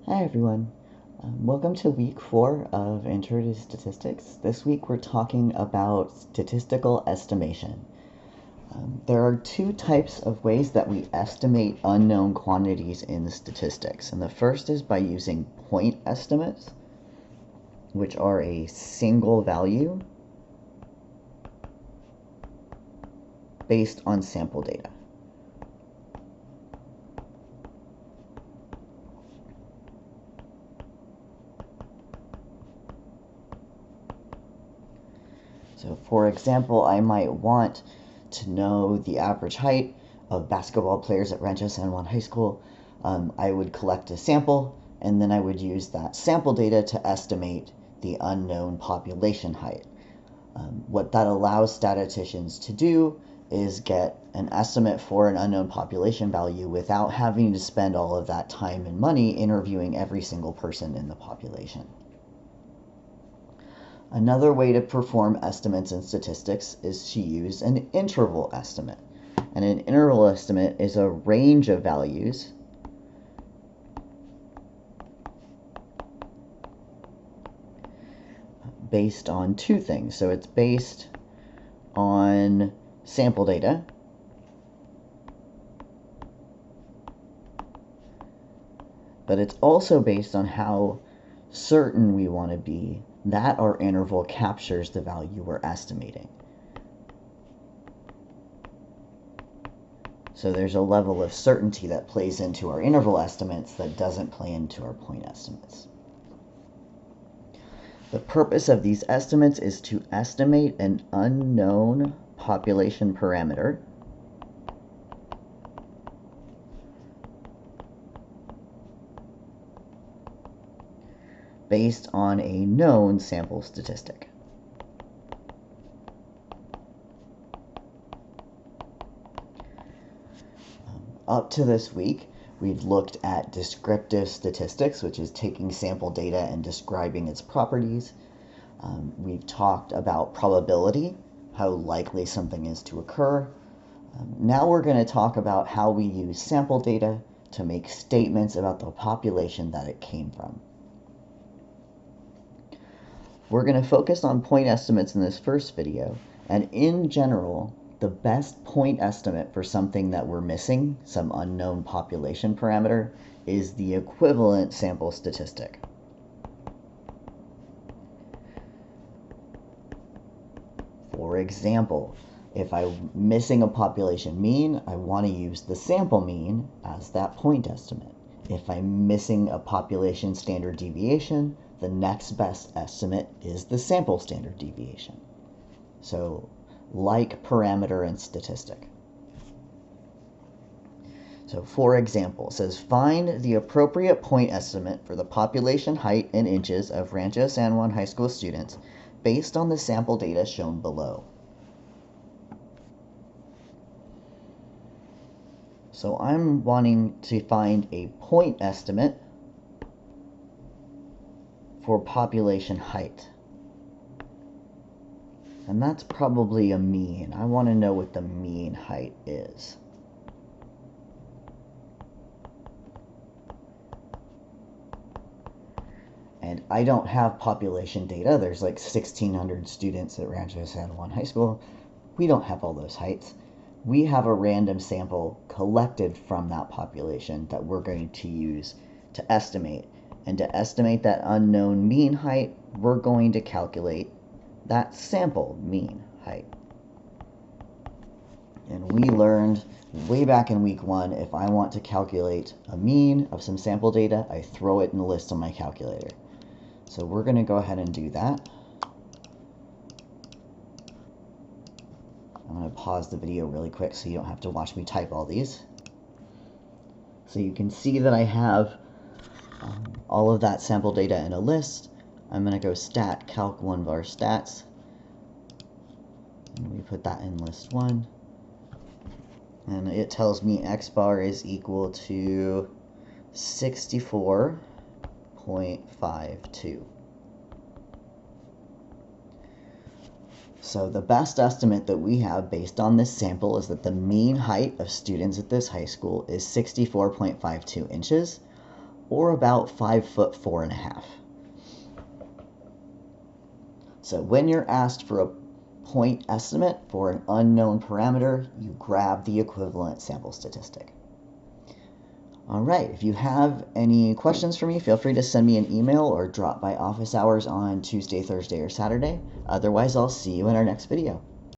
Hi everyone. Welcome to week 4 of Intro to Statistics. This week we're talking about statistical estimation. There are two types of ways that we estimate unknown quantities in statistics. And the first is by using point estimates, which are a single value based on sample data. So for example, I might want to know the average height of basketball players at Rancho San Juan High School. I would collect a sample, and then I would use that sample data to estimate the unknown population height. What that allows statisticians to do is get an estimate for an unknown population value without having to spend all of that time and money interviewing every single person in the population. Another way to perform estimates in statistics is to use an interval estimate. And an interval estimate is a range of values based on two things. So it's based on sample data, but it's also based on how certain we want to be that our interval captures the value we're estimating. So there's a level of certainty that plays into our interval estimates that doesn't play into our point estimates. The purpose of these estimates is to estimate an unknown population parameter based on a known sample statistic. Up to this week, we've looked at descriptive statistics, which is taking sample data and describing its properties. We've talked about probability, how likely something is to occur. Now we're going to talk about how we use sample data to make statements about the population that it came from. We're going to focus on point estimates in this first video, and in general, the best point estimate for something that we're missing, some unknown population parameter, is the equivalent sample statistic. For example, if I'm missing a population mean, I want to use the sample mean as that point estimate. If I'm missing a population standard deviation, the next best estimate is the sample standard deviation. So, like parameter and statistic. So for example, it says find the appropriate point estimate for the population height in inches of Rancho San Juan High School students based on the sample data shown below. So I'm wanting to find a point estimate for population height. And that's probably a mean. I want to know what the mean height is. And I don't have population data. There's like 1,600 students at Rancho San Juan High School. We don't have all those heights. We have a random sample collected from that population that we're going to use to estimate. And to estimate that unknown mean height, we're going to calculate that sample mean height. And we learned way back in week 1, if I want to calculate a mean of some sample data, I throw it in the list on my calculator. So we're going to go ahead and do that. I'm going to pause the video really quick so you don't have to watch me type all these. So you can see that I have all of that sample data in a list. I'm going to go stat calc 1 var stats. And we put that in list 1. And it tells me x bar is equal to 64.52. So the best estimate that we have based on this sample is that the mean height of students at this high school is 64.52 inches, or about 5'4.5". So when you're asked for a point estimate for an unknown parameter, you grab the equivalent sample statistic. All right, if you have any questions for me, feel free to send me an email or drop by office hours on Tuesday, Thursday, or Saturday. Otherwise, I'll see you in our next video.